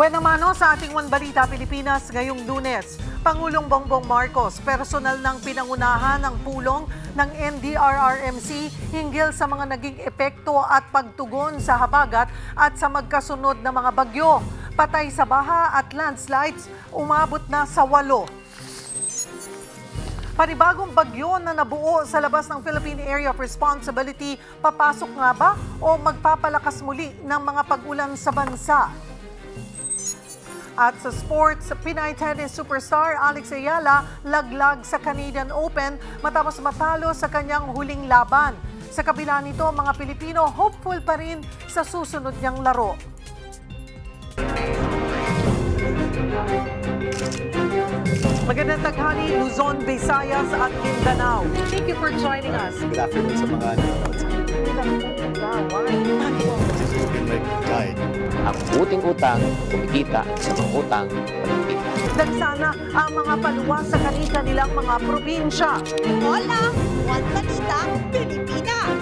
Buena mano sa ating One Balita Pilipinas ngayong Lunes. Pangulong Bongbong Marcos, personal ng pinangunahan ng pulong ng NDRRMC hinggil sa mga naging epekto at pagtugon sa habagat at sa magkasunod na mga bagyo. Patay sa baha at landslides, umabot na sa 8. Panibagong bagyo na nabuo sa labas ng Philippine Area of Responsibility, papasok nga ba o magpapalakas muli ng mga pag-ulan sa bansa? At sa sports, Pinay tennis superstar Alex Ayala laglag sa Canadian Open matapos matalo sa kanyang huling laban. Sa kabila nito, mga Pilipino hopeful pa rin sa susunod niyang laro. Magandang taghali, Luzon, Visayas at Mindanao. Thank you for joining us. Good afternoon sa mga nanonood sa akin. This has been like died. Ang uting utang, kumikita sa mga utang, malupit. Dagsana ang mga paluwa sa kanilang mga probinsya. Hola! One Balita, Pilipinas!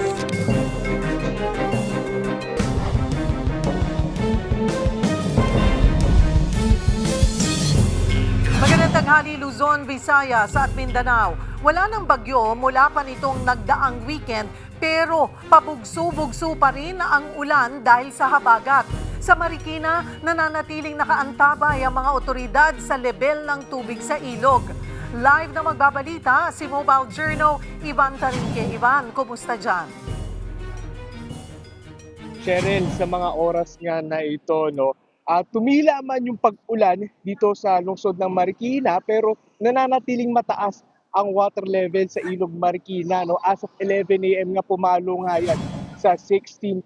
Magandang taghali, Luzon, Visayas at Mindanao. Wala nang bagyo mula pa nitong nagdaang weekend pero pabugso-bugso pa rin ang ulan dahil sa habagat. Sa Marikina, nananatiling nakaantabay ang mga otoridad sa level ng tubig sa ilog. Live na magbabalita si Mobile Journal Ivan Tarinque. Ivan, kumusta dyan? Cheryl, sa mga oras nga na ito, tumila man yung pag-ulan dito sa lungsod ng Marikina pero nananatiling mataas ang water level sa Ilog Marikina. As of 11 a.m. nga pumalo nga yan sa 16.1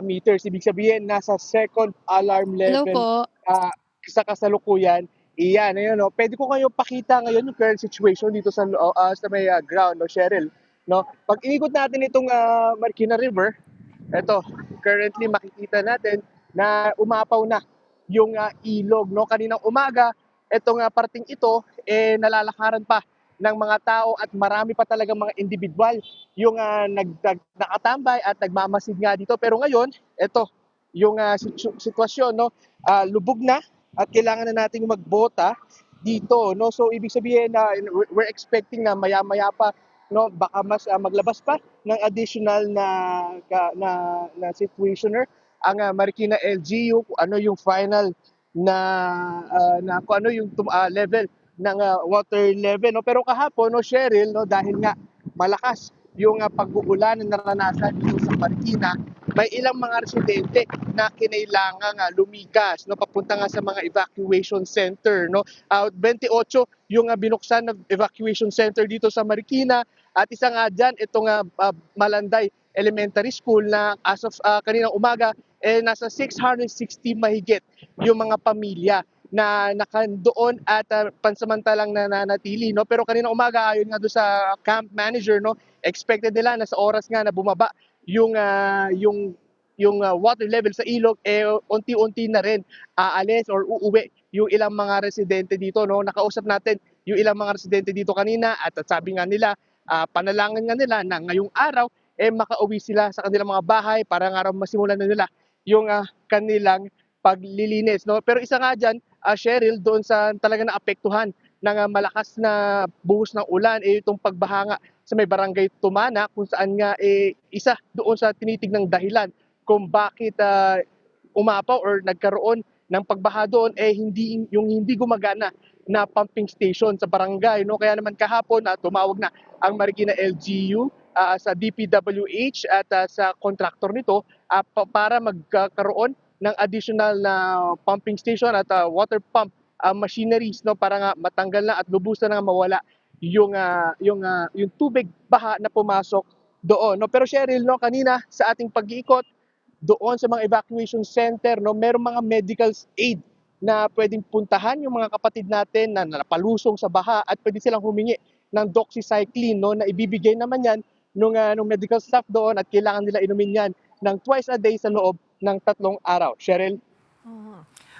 meters. Ibig sabihin, nasa second alarm level sa kasalukuyan. Iyan, ayun, Pwede ko kayo pakita ngayon yung current situation dito sa may ground, Cheryl. Pag inikot natin itong Marikina River, ito, currently makikita natin na umapaw na yung ilog. Kaninang umaga, itong parting ito, nalalakaran pa ng mga tao at marami pa talagang mga individual yung nakatambay at nagmamasid nga dito. Pero ngayon, ito, yung sitwasyon, lubog na at kailangan na nating magbota dito. So, ibig sabihin na we're expecting na maya-maya pa, baka mas maglabas pa ng additional na situationer ang Marikina LGU, kung ano yung final kung ano yung level ng water level. Pero kahapon, Cheryl, dahil nga malakas yung pag-uulan na naranasan dito sa Marikina, may ilang mga residente na kinailangang lumikas, papunta nga sa mga evacuation center. 28 yung binuksan na evacuation center dito sa Marikina at isa nga dyan, itong Malanday Elementary School na as of kaninang umaga, nasa 660 mahigit yung mga pamilya na nakandoon at pansamantalang nananatili. Pero kaninang umaga, ayon nga doon sa camp manager, expected nila na sa oras nga na bumaba yung water level sa ilog, unti-unti na rin aalis or uuwi yung ilang mga residente dito. Nakausap natin yung ilang mga residente dito kanina at sabi nga nila, panalangin nga nila na ngayong araw makauwi sila sa kanilang mga bahay para nga raw masimulan na nila yung kanilang paglilinis. Pero isa nga dyan, Cheryl, doon sa talaga naapektuhan ng malakas na buhos ng ulan, itong pagbaha nga sa may barangay Tumana, kung saan nga isa doon sa tinitignang dahilan kung bakit umapaw or nagkaroon ng pagbaha doon, hindi gumagana na pumping station sa barangay. Kaya naman kahapon tumawag na ang Marikina LGU sa DPWH at sa contractor nito para magkaroon ng additional na pumping station at water pump machineries, para nga matanggal na at lubusan na mawala yung tubig baha na pumasok doon. Pero Cheryl, kanina sa ating pag-iikot doon sa mga evacuation center, merong mga medical aid na pwedeng puntahan yung mga kapatid natin na napalusong sa baha at pwede silang humingi ng doxycycline, na ibibigay naman yan nung medical staff doon at kailangan nila inumin yan ng twice a day sa loob ng 3 araw. Cheryl?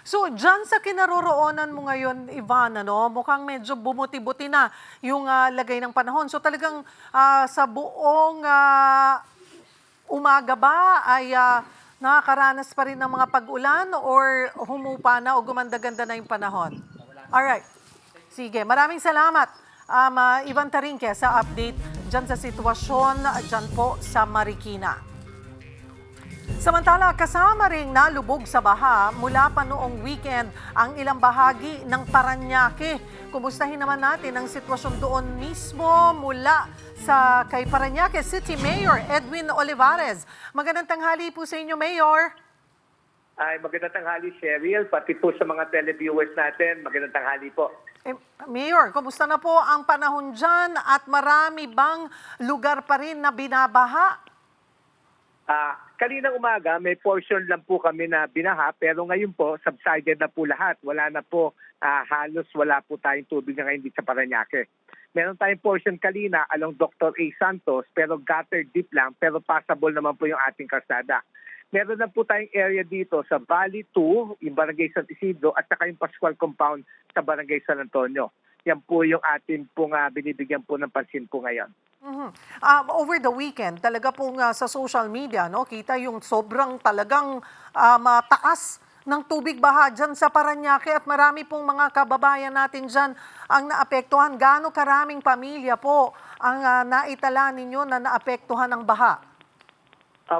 So, dyan sa kinaroroonan mo ngayon, Ivan, mukhang medyo bumuti-buti na yung lagay ng panahon. So, talagang sa buong umaga ba ay Nakakaranas pa rin ng mga pag-ulan or humupa na o gumanda-ganda na yung panahon? Alright. Sige, maraming salamat. Ivan Tarinque sa update dyan sa sitwasyon dyan po sa Marikina. Samantala, kasama ring nalubog sa baha mula pa noong weekend ang ilang bahagi ng Parañaque. Kumustahin naman natin ang sitwasyon doon mismo mula sa kay Parañaque City Mayor Edwin Olivares. Magandang tanghali po sa inyo, Mayor. Ay, magandang tanghali, Cheryl, pati po sa mga televiewers natin. Magandang tanghali po. Mayor, kumusta na po ang panahon dyan at marami bang lugar pa rin na binabaha? Kaninang umaga, may portion lang po kami na binaha, pero ngayon po, subsided na po lahat. Wala na po, halos wala po tayong tubig na ngayon dito sa Parañaque. Meron tayong portion kanina along Dr. A. Santos, pero gutter deep lang, pero passable naman po yung ating kalsada. Meron na po tayong area dito sa Valley 2, yung Barangay San Isidro, at saka yung Pascual Compound sa Barangay San Antonio. Yan po yung ating pong binibigyan po ng pansin po ngayon. Over the weekend, talaga pong sa social media, no, kita yung sobrang talagang taas ng tubig baha dyan sa Parañaque at marami pong mga kababayan natin dyan ang naapektuhan. Gaano karaming pamilya po ang naitala ninyo na naapektuhan ng baha?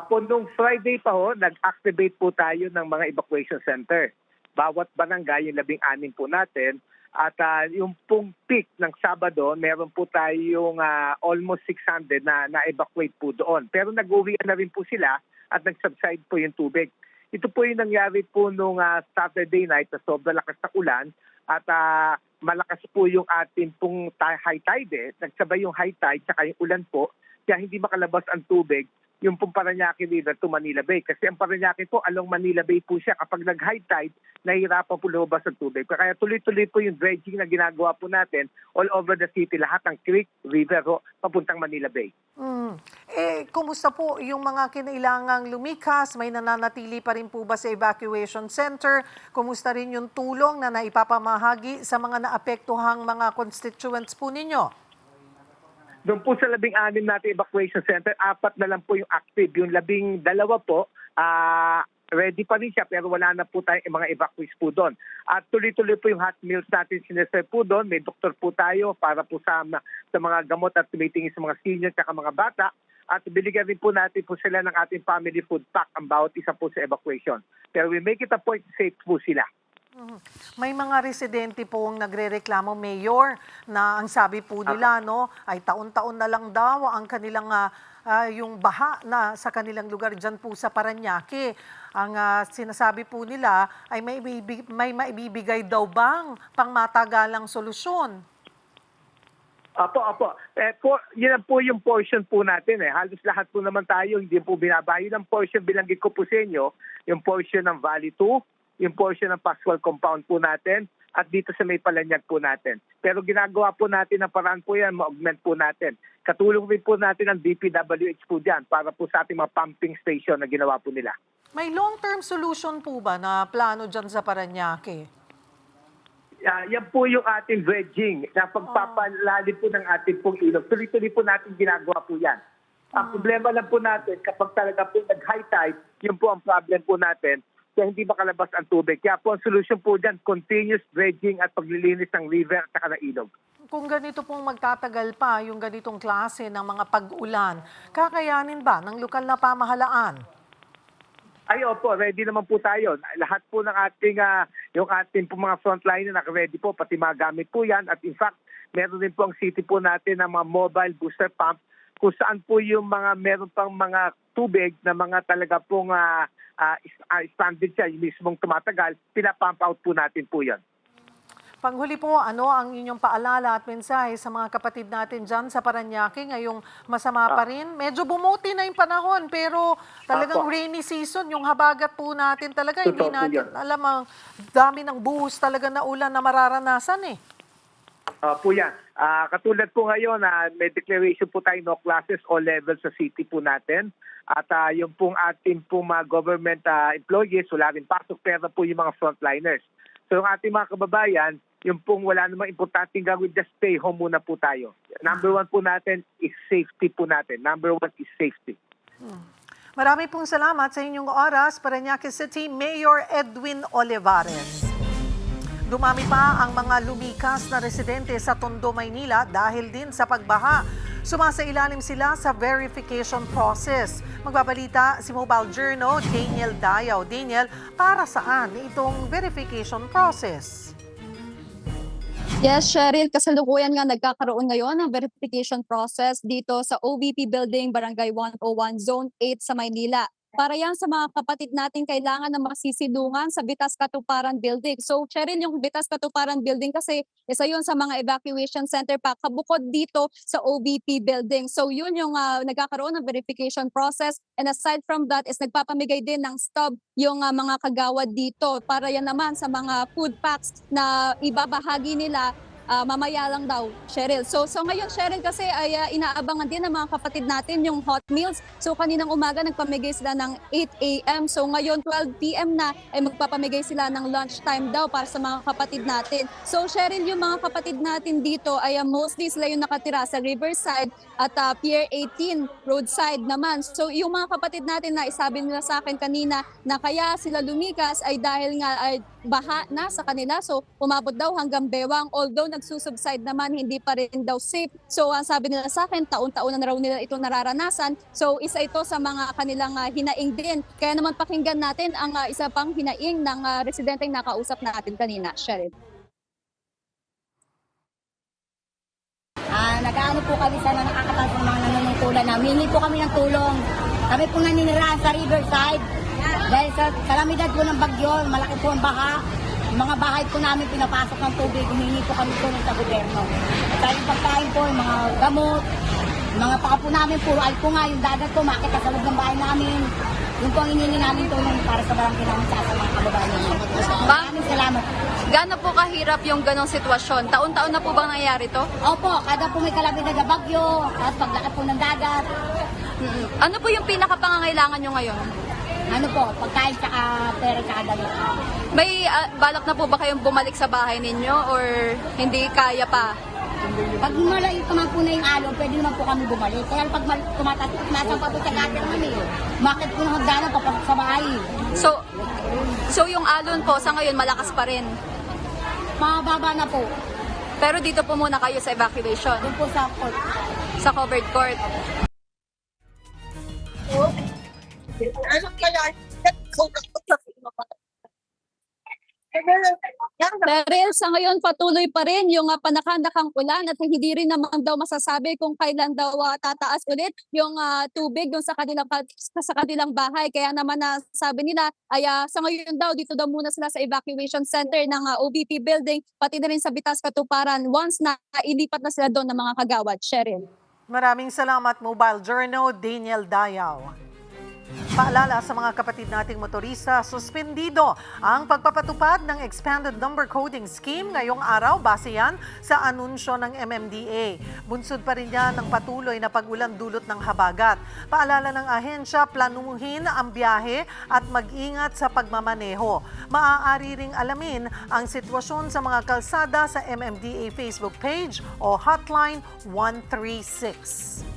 Po nung Friday pa ho, nag-activate po tayo ng mga evacuation center. Bawat barangay, yung 16 po natin. At yung pong peak ng Sabado, meron po tayong almost 600 na na-evacuate po doon. Pero nag-uwi na rin po sila at nag-subside po yung tubig. Ito po yung nangyari po nung Saturday night na sobrang lakas na ulan at malakas po yung ating pong high tide. Nagsabay yung high tide at yung ulan po, kaya hindi makalabas ang tubig yung pong Parañaque River to Manila Bay. Kasi ang Parañaque po, along Manila Bay po siya. Kapag nag-high tide, nahihirapan po lumabas ang tubig. Kaya tuloy-tuloy po yung dredging na ginagawa po natin all over the city. Lahat ng creek, river, papuntang Manila Bay. Kumusta po yung mga kinailangang lumikas? May nananatili pa rin po ba sa evacuation center? Kumusta rin yung tulong na naipapamahagi sa mga naapektuhang mga constituents po ninyo? Doon po sa 16 natin evacuation center, 4 na lang po yung active. Yung 12 po, ready pa rin siya pero wala na po tayong mga evacuees po doon. At tuloy-tuloy po yung hot meals natin sineserve po doon. May doktor po tayo para po sa mga gamot at tumitingin sa mga senior at mga bata. At binigyan rin po natin po sila ng ating family food pack ang bawat isa po sa evacuation. Pero we make it a point safe po sila. May mga residente pong nagrereklamo, Mayor, na ang sabi po nila, no, ay taon-taon na lang daw ang kanilang yung baha na sa kanilang lugar dyan po sa Parañaque. Ang sinasabi po nila ay may maibibigay daw bang pangmatagalang solusyon? Apo. Yan po yung portion po natin. Halos lahat po naman tayo, hindi po binabayo ng portion. Bilanggit ko po sa inyo, yung portion ng Valley 2, yung portion ng Pascual Compound po natin, at dito sa may Palanyag po natin. Pero ginagawa po natin ng paraan po yan, ma-augment po natin. Katulong rin po natin ang DPWH po dyan para po sa ating mga pumping station na ginawa po nila. May long-term solution po ba na plano dyan sa Parañaque? Yan po yung ating dredging na pagpapalalim po ng ating pong ilog. Tuloy-tuloy po natin ginagawa po yan. Ang problema lang po natin, kapag talaga po nag-high tide, yun po ang problem po natin, kaya hindi makalabas ang tubig. Kaya po ang solution po dyan, continuous dredging at paglilinis ng river at saka ng ilog. Kung ganito pong magtatagal pa yung ganitong klase ng mga pag-ulan, kakayanin ba ng lokal na pamahalaan? Ay, opo, ready naman po tayo. Lahat po ng ating, yung ating po mga frontliner naka-ready po, pati mga gamit po yan. At in fact, meron din po ang city po natin ng mga mobile booster pump kung saan po yung mga meron pang mga tubig na mga talaga pong standard siya, yung mismong tumatagal, pinapump out po natin po yan. Panghuli po, ano ang inyong paalala at mensahe sa mga kapatid natin dyan sa Parañaque ngayong masama pa rin? Medyo bumuti na yung panahon pero talagang rainy season, yung habagat po natin talaga, hindi natin alam ang dami ng buhos talaga na ulan na mararanasan eh. Po yan. Katulad po ngayon, may declaration po tayo no classes all levels sa city po natin. At yung pong ating pong mga government employees, wala rin pasok, pero po yung mga frontliners. So yung ating mga kababayan, yung pong wala namang importanteng gagawin, just stay home muna po tayo. Number 1 po natin is safety po natin. Number 1 is safety. Marami pong salamat sa inyong oras, Parañaque City Mayor Edwin Olivares. Dumami pa ang mga lumikas na residente sa Tondo, Maynila dahil din sa pagbaha. Sumasailalim sila sa verification process. Magbabalita si Mobile Journal Daniel Dayaw. Daniel, para saan itong verification process? Yes, Cheryl, kasalukuyan nga nagkakaroon ngayon ng verification process dito sa OVP Building, Barangay 101, Zone 8 sa Maynila. Para yan sa mga kapatid natin kailangan na masisilungan sa Bitas Katuparan Building. So, Cheryl, yung Bitas Katuparan Building kasi isa yun sa mga evacuation center pa kabukod dito sa OVP Building. So, yun yung nagkakaroon ng verification process. And aside from that is nagpapamigay din ng stub yung mga kagawad dito para yan naman sa mga food packs na ibabahagi nila mamaya lang daw, Cheryl. So ngayon, Cheryl, kasi ay inaabangan din ng mga kapatid natin yung hot meals. So kaninang umaga nagpamigay sila ng 8 a.m. So ngayon 12 p.m. na ay magpapamigay sila ng lunchtime daw para sa mga kapatid natin. So Cheryl, yung mga kapatid natin dito ay mostly sila yung nakatira sa Riverside at Pier 18 roadside naman. So yung mga kapatid natin na isabi nila sa akin kanina na kaya sila lumikas ay dahil nga ay baha na sa kanila. So umabot daw hanggang bewang, although nagsusubside naman, hindi pa rin daw safe. So ang sabi nila sa akin, taon-taon na raw nila itong nararanasan. So isa ito sa mga kanilang hinaing din. Kaya naman pakinggan natin ang isa pang hinaing ng residenteng nakausap natin kanina. Cheryl. Nag-aano po kami sa nakakatas ng mga nanunungkulan namin. Hingi po kami ng tulong. Kami po naninirahan sa Riverside. Dahil sa kalamidad po ng bagyo, malaki po ang baha. Yung mga bahay po namin pinapasok ng tubig, humingi po kami tulong sa gobyerno. At sa yung pagkain po, yung mga gamot, yung mga paka po namin, puro alpo nga, yung dagat po, makita sa loob ng bahay namin. Yung po ang hiningi namin tulong para sa barangay namin sa mga kababayan namin. Maraming salamat. Gaano po kahirap yung ganong sitwasyon? Taon-taon na po bang nangyayari to? Opo, kada po may kalamidad na bagyo, at paglakad po ng dagat. Ano po yung pinakapangangailangan nyo ngayon? Ano po, pagkain tsaka pera tsaka damit. May balak na po ba kayong bumalik sa bahay ninyo or hindi kaya pa? Pag malayo naman po na yung alon, pwede naman po kami bumalik. Kaya pag tumatatak, nasa pa po sa gutter kami. Bakit po nang hagdanan papasok sa bahay? So yung alon po sa ngayon malakas pa rin. Mababa na po. Pero dito po muna kayo sa evacuation, Doon po sa court. sa covered court. Cheryl, sa ngayon patuloy pa rin yung panakandakang ulan at hindi rin naman daw masasabi kung kailan daw tataas ulit yung tubig doon sa kanilang bahay. Kaya naman sabi nila ay sa ngayon daw dito daw muna sila sa evacuation center ng OVP building pati na rin sa Bitas Katuparan once na ilipat na sila doon ng mga kagawad. Cheryl. Maraming salamat, Mobile Journal Daniel Dayaw. Paalala sa mga kapatid nating motorista, suspendido ang pagpapatupad ng Expanded Number Coding Scheme ngayong araw base yan sa anunsyo ng MMDA. Bunsod pa rin yan ng patuloy na pag-ulan dulot ng habagat. Paalala ng ahensya, planuhin ang biyahe at mag-ingat sa pagmamaneho. Maaari ring alamin ang sitwasyon sa mga kalsada sa MMDA Facebook page o Hotline 136.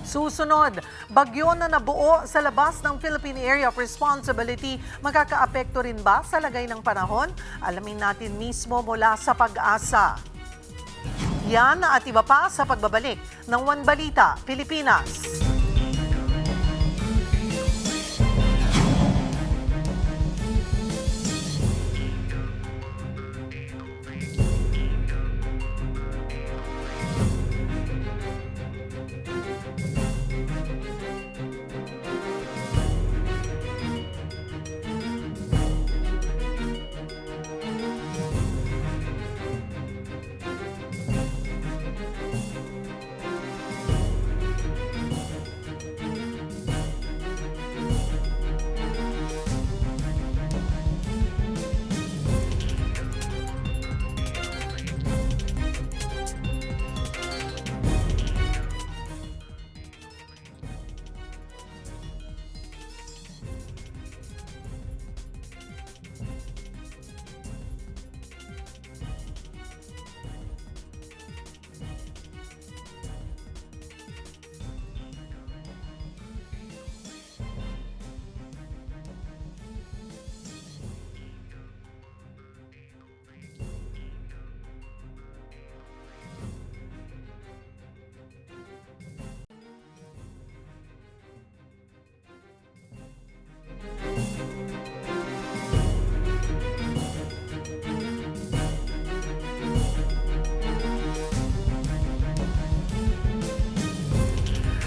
Susunod, bagyo na nabuo sa labas ng Philippine Area of Responsibility, magkakaapekto rin ba sa lagay ng panahon? Alamin natin mismo mula sa Pag-asa. Yan at iba pa sa pagbabalik ng One Balita, Pilipinas.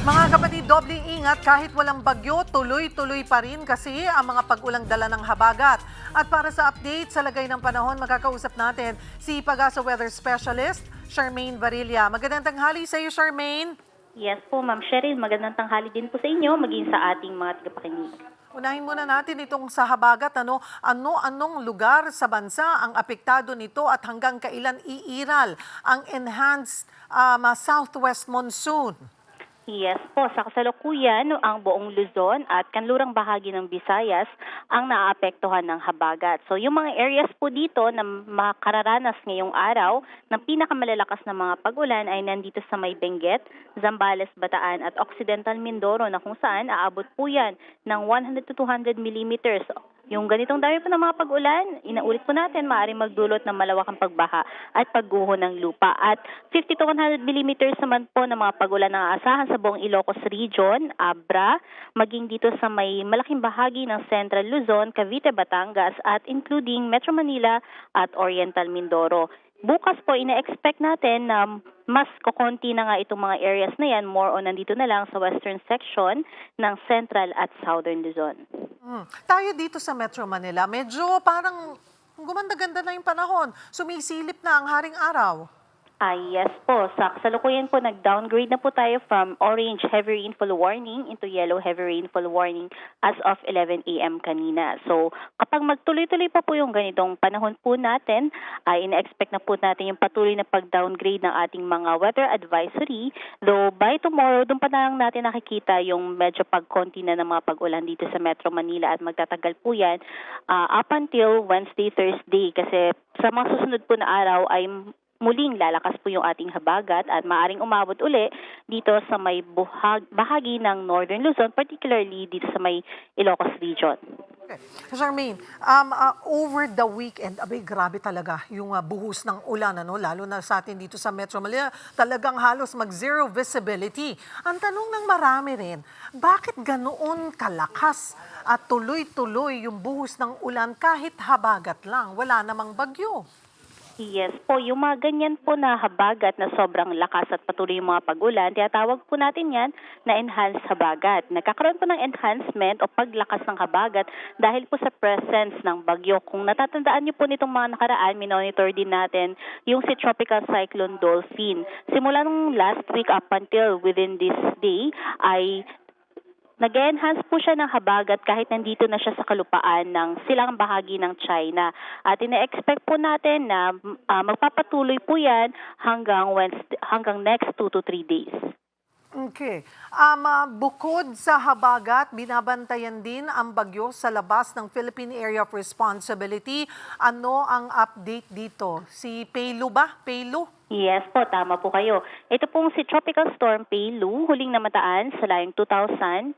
Mga kapatid, doble ingat kahit walang bagyo, tuloy-tuloy pa rin kasi ang mga pag-ulang dala ng habagat. At para sa update sa lagay ng panahon, makakausap natin si Pagasa Weather Specialist, Charmaine Varilla. Magandang tanghali sa iyo, Charmaine. Yes po, Ma'am Cheryl. Magandang tanghali din po sa inyo, maging sa ating mga tagapakinig. Unahin muna natin itong sa habagat. Anong lugar sa bansa ang apektado nito at hanggang kailan iiral ang enhanced southwest monsoon? Yes po, sa kasalukuyan, ang buong Luzon at kanlurang bahagi ng Visayas ang naaapektuhan ng habagat. So yung mga areas po dito na makararanas ngayong araw ng pinakamalalakas na mga pag-ulan ay nandito sa may Benguet, Zambales, Bataan at Occidental Mindoro na kung saan aabot po yan ng 100 to 200 millimeters. Yung ganitong dami po ng mga pag-ulan, inaulit po natin, maaaring magdulot ng malawakang pagbaha at pagguho ng lupa. At 50 to 100 millimeters naman po ng mga pag-ulan na aasahan sa buong Ilocos Region, Abra, maging dito sa may malaking bahagi ng Central Luzon, Cavite, Batangas at including Metro Manila at Oriental Mindoro. Bukas po, ina-expect natin na mas kukonti na nga itong mga areas na yan, more on nandito na lang sa western section ng Central at Southern Luzon. Tayo dito sa Metro Manila, medyo parang gumanda-ganda na yung panahon. Sumisilip na ang haring araw. Yes po. Sa kasalukuyan po, nag-downgrade na po tayo from orange heavy rainfall warning into yellow heavy rainfall warning as of 11 a.m. kanina. So, kapag magtuloy-tuloy pa po yung ganitong panahon po natin, ay ina-expect na po natin yung patuloy na pag-downgrade ng ating mga weather advisory. Though by tomorrow, doon pa na lang natin nakikita yung medyo pagkonti na ng mga pag-ulan dito sa Metro Manila at magtatagal po yan up until Wednesday, Thursday. Kasi sa mga susunod po na araw ay muling lalakas po yung ating habagat at maaring umabot uli dito sa may bahagi ng Northern Luzon, particularly dito sa may Ilocos Region. Okay. Charmaine, over the weekend, grabe talaga yung buhos ng ulan, lalo na sa atin dito sa Metro Manila, talagang halos mag-zero visibility. Ang tanong ng marami rin, bakit ganoon kalakas at tuloy-tuloy yung buhos ng ulan kahit habagat lang, wala namang bagyo? Yes po, yung mga ganyan po na habagat na sobrang lakas at patuloy yung mga pag-ulan, tinatawag po natin yan na enhanced habagat. Nagkakaroon po ng enhancement o paglakas ng habagat dahil po sa presence ng bagyo. Kung natatandaan niyo po nitong mga nakaraan, minonitor din natin yung si Tropical Cyclone Dolphin. Simula nung last week up until within this day ay nag-enhance po siya ng habagat kahit nandito na siya sa kalupaan ng silang bahagi ng China. At ina-expect po natin na magpapatuloy po yan hanggang next 2 to 3 days. Okay. Bukod sa habagat, binabantayan din ang bagyo sa labas ng Philippine Area of Responsibility. Ano ang update dito? Si Peilu ba? Peilu? Yes po, tama po kayo. Ito pong si Tropical Storm Peilu, huling namataan sa layong 2,765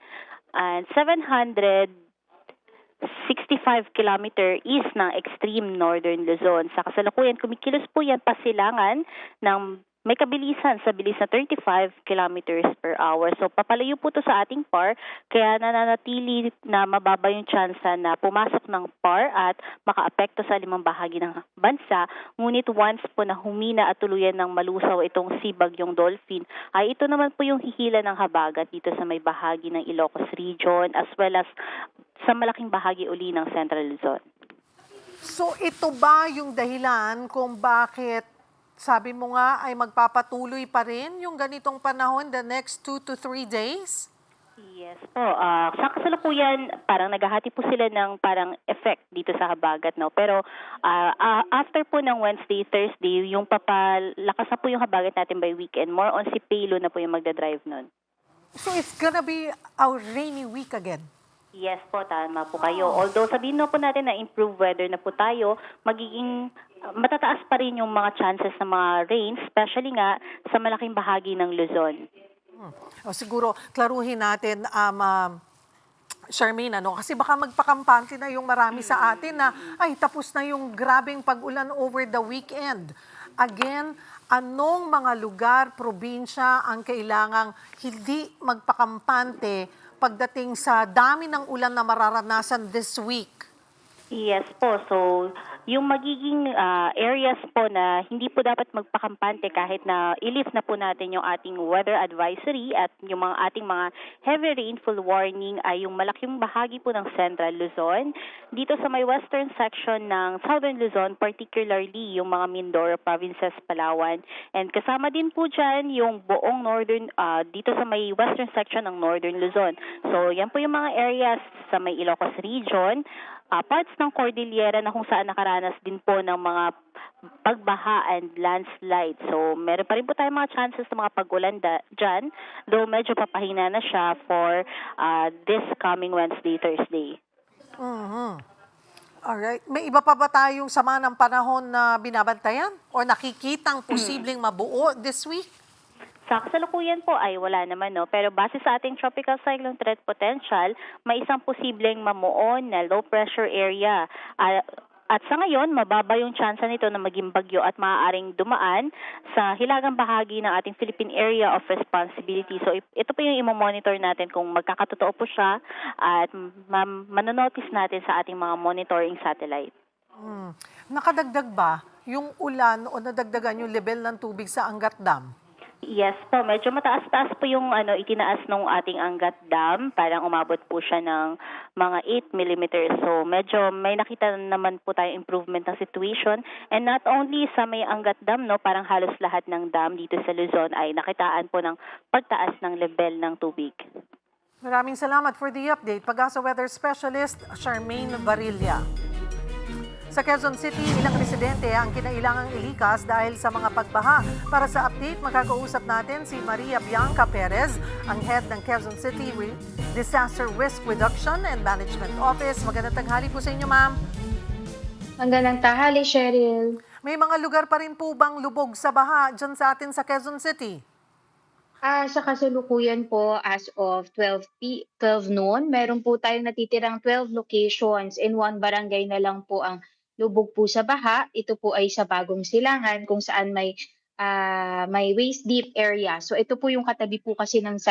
kilometer east ng extreme northern Luzon. Sa kasalukuyan, kumikilos po yan pasilangan ng may kabilisan sa bilis na 35 kilometers per hour. So papalayo po to sa ating PAR, kaya nananatili na mababa yung tsansa na pumasok ng PAR at makaapekto sa limang bahagi ng bansa. Ngunit once po na humina at tuluyan ng malusaw itong si Bagyong Dolphin, ay ito naman po yung hihila ng habagat dito sa may bahagi ng Ilocos Region as well as sa malaking bahagi uli ng Central Luzon. So ito ba yung dahilan kung bakit sabi mo nga ay magpapatuloy pa rin yung ganitong panahon the next 2 to 3 days? Yes po. Sa kasalukuyan, parang naghahati po sila ng parang effect dito sa habagat. No? Pero after po ng Wednesday, Thursday, yung papalakas na po yung habagat natin by weekend. More on si Peilu na po yung magdadrive nun. So it's gonna be a rainy week again? Yes po, tama po kayo. Although sabihin na po natin na improved weather na po tayo, magiging matataas pa rin yung mga chances ng mga rain, especially nga sa malaking bahagi ng Luzon. Siguro, klaruhin natin, Charmaine, kasi baka magpakampante na yung marami sa atin na, ay, tapos na yung grabeng pag-ulan over the weekend. Again, anong mga lugar, probinsya ang kailangang hindi magpakampante pagdating sa dami ng ulan na mararanasan this week? Yes po. So, yung magiging areas po na hindi po dapat magpakampante kahit na i-lift na po natin yung ating weather advisory at yung mga ating mga heavy rainfall warning ay yung malaking bahagi po ng Central Luzon. Dito sa may western section ng Southern Luzon, particularly yung mga Mindoro provinces, Palawan. And kasama din po dyan yung buong northern, dito sa may western section ng Northern Luzon. So yan po yung mga areas sa may Ilocos region, parts ng Cordillera na kung saan nakaranas din po ng mga pagbaha and landslide. So, meron pa rin po tayong mga chances ng mga pag-ulan dyan, though medyo papahina na siya for this coming Wednesday, Thursday. Alright. May iba pa ba tayong sama ng panahon na binabantayan o nakikitang posibleng mabuo this week? Sa kasalukuyan po ay wala naman, no? Pero base sa ating tropical cyclone threat potential, may isang posibleng mamuon na low pressure area. At sa ngayon, mababa yung tsansa nito na maging bagyo at maaaring dumaan sa hilagang bahagi ng ating Philippine Area of Responsibility. So ito po yung imo-monitor natin kung magkakatotoo po siya at manonotice natin sa ating mga monitoring satellite. Nakadagdag ba yung ulan o nadagdagan yung level ng tubig sa Angat Dam? Yes po, medyo mataas-taas po yung itinaas ng ating Angat Dam. Parang umabot po siya ng mga 8 millimeters. So medyo may nakita naman po tayong improvement ng situation. And not only sa may Angat Dam, no, parang halos lahat ng dam dito sa Luzon ay nakitaan po ng pagtaas ng level ng tubig. Maraming salamat for the update. Pag-asa Weather Specialist, Charmaine Barilla. Sa Quezon City, ilang residente ang kinailangang ilikas dahil sa mga pagbaha. Para sa update, magkakausap natin si Maria Bianca Perez, ang head ng Quezon City Disaster Risk Reduction and Management Office. Magandang tanghali po sa inyo, ma'am. Magandang tanghali, Cheryl. May mga lugar pa rin po bang lubog sa baha dyan sa atin sa Quezon City? Sa kasalukuyan po, as of 12 noon, meron po tayong natitirang 12 locations in one barangay na lang po ang lubog po sa baha. Ito po ay sa Bagong Silangan kung saan may waist deep area. So ito po yung katabi po kasi ng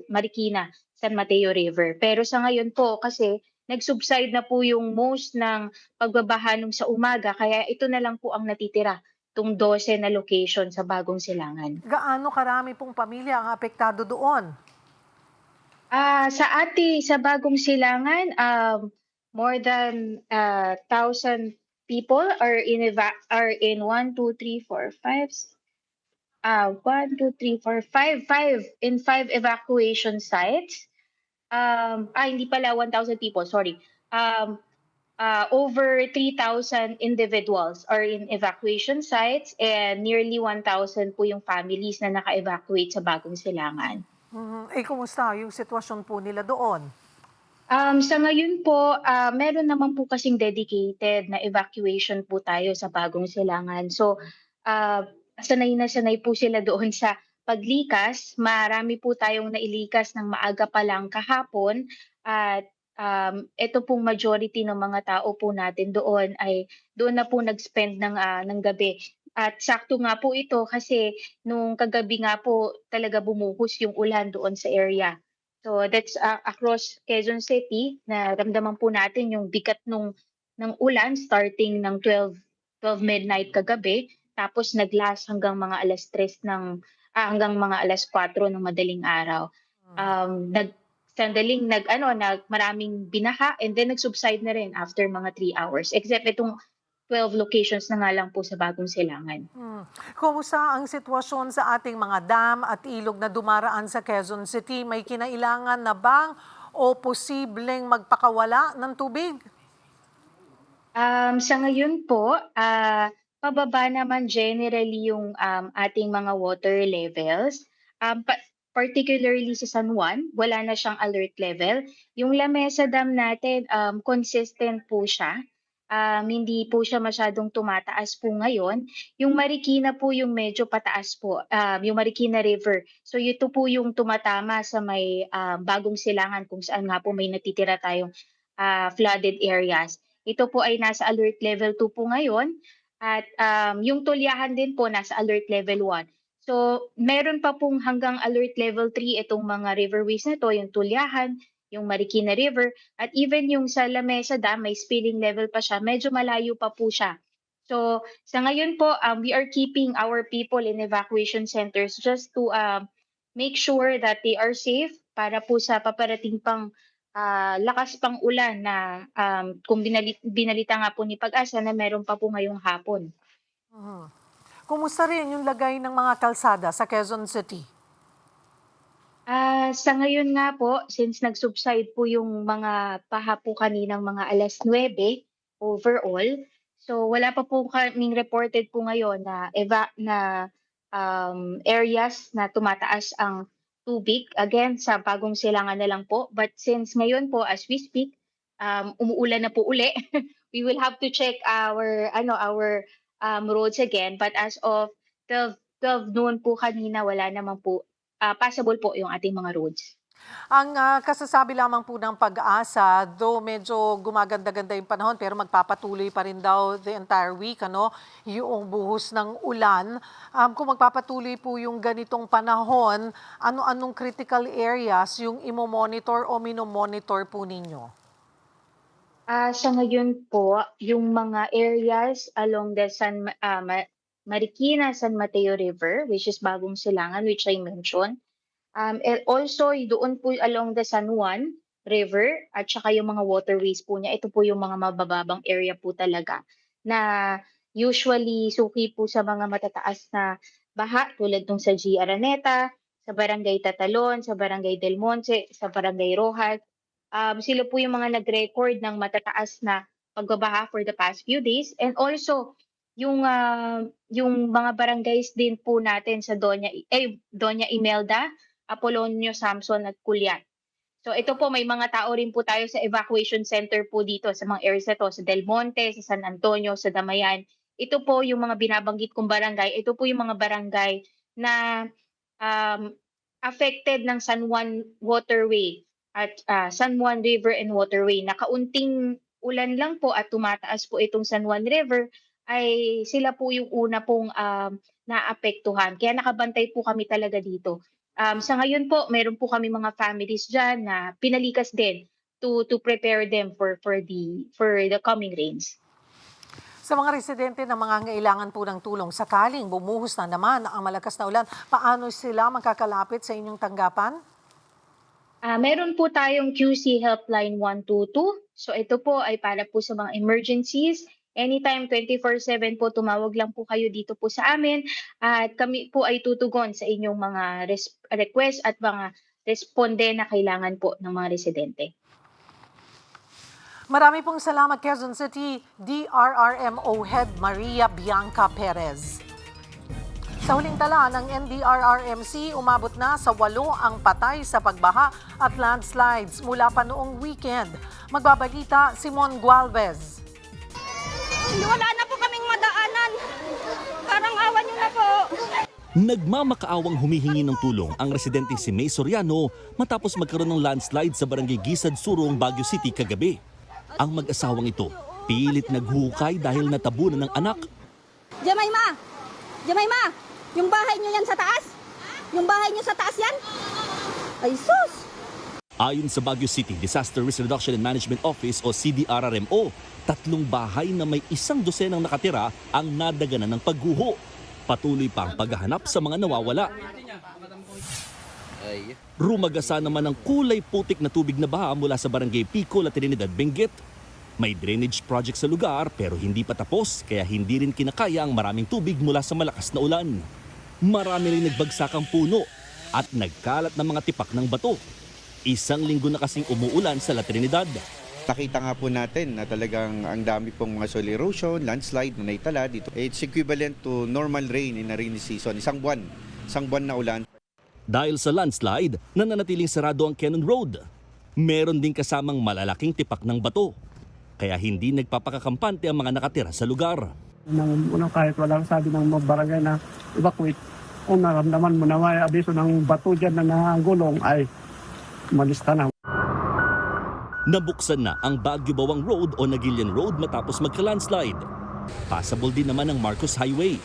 Marikina, San Mateo River. Pero sa ngayon po kasi nag-subside na po yung most ng pagbabaha nung sa umaga, kaya ito na lang po ang natitira, itong 12 na location sa Bagong Silangan. Gaano karami pong pamilya ang apektado doon? Sa Bagong Silangan, more than 1,000 people are in 1, 2, 3, 4, 5. 1, 2, 3, 4, 5 in 5 evacuation sites. Hindi pala 1,000 people, sorry. Over 3,000 individuals are in evacuation sites and nearly 1,000 po yung families na naka-evacuate sa Bagong Silangan. Kumusta yung sitwasyon po nila doon? Sa ngayon po, meron naman po kasing dedicated na evacuation po tayo sa Bagong Silangan. So, sanay na sanay po sila doon sa paglikas. Marami po tayong nailikas ng maaga pa lang kahapon. At ito pong majority ng mga tao po natin doon ay doon na po nag-spend ng gabi. At sakto nga po ito kasi nung kagabi nga po talaga bumuhos yung ulan doon sa area. So that's across Quezon City, na ramdaman po natin yung bigat ng ulan starting ng 12 midnight kagabi, tapos naglas hanggang mga alas 3 hanggang mga alas 4 ng madaling araw. Maraming binaha and then nag-subside na rin after mga 3 hours. Except itong 12 locations na nga lang po sa Bagong Silangan. Kumusta ang sitwasyon sa ating mga dam at ilog na dumaraan sa Quezon City? May kinailangan na bang o posibleng magpakawala ng tubig? Sa ngayon po, pababa naman generally yung ating mga water levels. Particularly sa San Juan, wala na siyang alert level. Yung Lamesa Dam natin, consistent po siya. Hindi po siya masyadong tumataas po ngayon. Yung Marikina po yung medyo pataas po, yung Marikina River. So ito po yung tumatama sa may Bagong Silangan kung saan nga po may natitira tayong flooded areas. Ito po ay nasa alert level 2 po ngayon at yung Tulyahan din po nasa alert level 1. So meron pa pong hanggang alert level 3 itong mga riverways na to, yung Tulyahan, yung Marikina River, at even yung sa Lamesa Dam, may spilling level pa siya, medyo malayo pa po siya. So sa ngayon po, we are keeping our people in evacuation centers just to make sure that they are safe para po sa paparating pang lakas pang ulan na kung binalita nga po ni Pag-asa na meron pa po ngayong hapon. Kumusta rin yung lagay ng mga kalsada sa Quezon City? Sa ngayon nga po, since nag-subside po yung mga paha po kaninang mga alas 9 overall, so wala pa po kaming reported po ngayon na areas na tumataas ang tubig. Again, sa Bagong Silangan na lang po. But since ngayon po, as we speak, umuulan na po uli, we will have to check our roads again. But as of 12 noon po kanina, wala naman po, passable po yung ating mga roads. Ang kasasabi lamang po ng Pag-asa, though medyo gumaganda-ganda yung panahon, pero magpapatuloy pa rin daw the entire week, yung buhos ng ulan. Kung magpapatuloy po yung ganitong panahon, ano-anong critical areas yung imo-monitor o minomonitor po ninyo? Sa ngayon po, yung mga areas along the Marikina San Mateo River, which is Bagong Silangan, which I mentioned. And also, doon po along the San Juan River at saka yung mga waterways po niya. Ito po yung mga mabababang area po talaga na usually suki po sa mga matataas na baha tulad nung sa G. Araneta, sa Barangay Tatalon, sa Barangay Del Monte, sa Barangay Rojas. Sila po yung mga nag-record ng matataas na pagbabaha for the past few days. And also, yung mga barangays din po natin sa Doña Imelda, Apolonio, Samson at Culiat. So ito po, may mga tao rin po tayo sa evacuation center po dito sa mga areas na to, sa Del Monte, sa San Antonio, sa Damayan. Ito po yung mga binabanggit kong barangay. Ito po yung mga barangay na affected ng San Juan Waterway at San Juan River and Waterway. Nakaunting ulan lang po at tumataas po itong San Juan River, ay sila po yung una pong naapektuhan. Kaya nakabantay po kami talaga dito. Sa ngayon po, meron po kami mga families dyan na pinalikas din to prepare them for the coming rains. Sa mga residente na mga ngailangan po ng tulong, sakaling bumuhos na naman ang malakas na ulan, paano sila makakalapit sa inyong tanggapan? Meron po tayong QC Helpline 122. So ito po ay para po sa mga emergencies. Anytime 24/7 po, tumawag lang po kayo dito po sa amin at kami po ay tutugon sa inyong mga request at mga responde na kailangan po ng mga residente. Marami pong salamat, Quezon City DRRMO Head Maria Bianca Perez. Sa huling tala ng NDRRMC, umabot na sa 8 ang patay sa pagbaha at landslides mula pa noong weekend. Magbabalita Simon Gualvez. Wala na po kaming madaanan. Parang awan nyo na po. Nagmamakaawang humihingi ng tulong ang residente si May Soriano matapos magkaroon ng landslide sa barangay Gisad Surong, Baguio City kagabi. Ang mag-asawang ito pilit naghukay dahil natabunan ng anak. Jemima! Yung bahay nyo yan sa taas? Yung bahay nyo sa taas yan? Ay sus! Ayon sa Baguio City Disaster Risk Reduction and Management Office o CDRRMO, 3 bahay na may 100 nakatira ang nadaganan ng pagguho. Patuloy pa ang paghahanap sa mga nawawala. Rumagasa naman ang kulay putik na tubig na baha mula sa barangay Pico, La Trinidad, Benguet. May drainage project sa lugar pero hindi pa tapos kaya hindi rin kinakaya ang maraming tubig mula sa malakas na ulan. Marami rin nagbagsak ang puno at nagkalat ng mga tipak ng bato. 1 linggo na kasing umuulan sa La Trinidad. Nakita nga po natin na talagang ang dami pong mga soil erosion, landslide na naitala dito. It's equivalent to normal rain in a rainy season. Isang buwan na ulan. Dahil sa landslide, nananatiling sarado ang Cannon Road. Meron din kasamang malalaking tipak ng bato. Kaya hindi nagpapakakampante ang mga nakatira sa lugar. Kahit walang sabi ng mga barangay na evacuate, kung naramdaman mo na may abiso ng bato dyan na nangulong, ay umalis ka na. Nabuksan na ang Baguio Bawang Road o Nagilian Road matapos magka-landslide. Passable din naman ang Marcos Highway.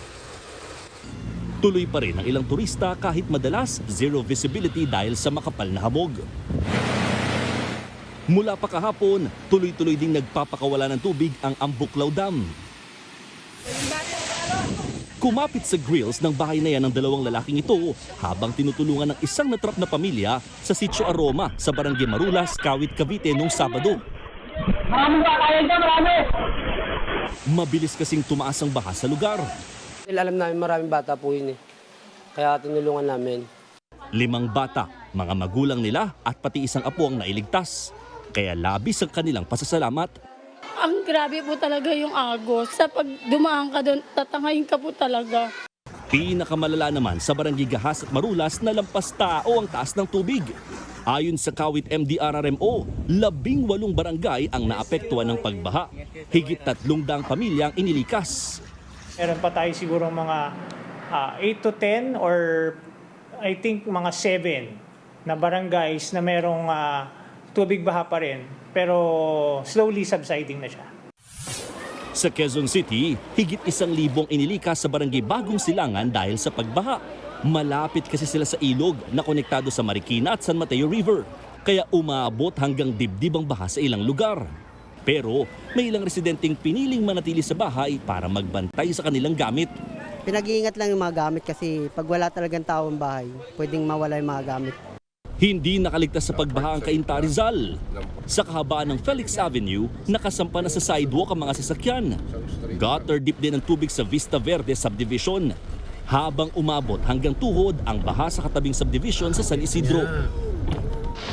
Tuloy pa rin ang ilang turista kahit madalas zero visibility dahil sa makapal na hamog. Mula pa kahapon, tuloy-tuloy ding nagpapakawala ng tubig ang Ambuklaw Dam. Kumapit sa grills ng bahay na yan ng dalawang lalaking ito habang tinutulungan ng isang natrap na pamilya sa Sitio Aroma sa Barangay Marulas, Kawit, Cavite noong Sabado. Mabilis kasing tumaas ang baha sa lugar. Alam namin maraming bata po yun kaya tinulungan namin. 5 bata, mga magulang nila at pati isang apo ang nailigtas. Kaya labis ang kanilang pasasalamat. Ang grabe po talaga yung agos. Sa pag dumaan ka doon, tatangayin ka po talaga. Pinakamalala naman sa Barangay Gahas at Marulas na lampas tao ang taas ng tubig. Ayon sa Kawit MDRRMO, 18 barangay ang naapektuhan ng pagbaha. Higit 300 pamilyang inilikas. Meron pa tayo siguro mga 8 to 10 or I think mga 7 na barangays na merong tubig baha pa rin pero slowly subsiding na siya. Sa Quezon City, higit 1,000 inilikas sa Barangay Bagong Silangan dahil sa pagbaha. Malapit kasi sila sa ilog na konektado sa Marikina at San Mateo River. Kaya umabot hanggang dibdib ang baha sa ilang lugar. Pero may ilang residenteng piniling manatili sa bahay para magbantay sa kanilang gamit. Pinag-iingat lang yung mga gamit kasi pag wala talagang tao ang bahay, pwedeng mawala yung mga gamit. Hindi nakaligtas sa pagbaha ang Cainta Rizal. Sa kahabaan ng Felix Avenue, nakasampa na sa sidewalk ang mga sasakyan. Gutter deep din ang tubig sa Vista Verde Subdivision. Habang umabot hanggang tuhod ang baha sa katabing subdivision sa San Isidro.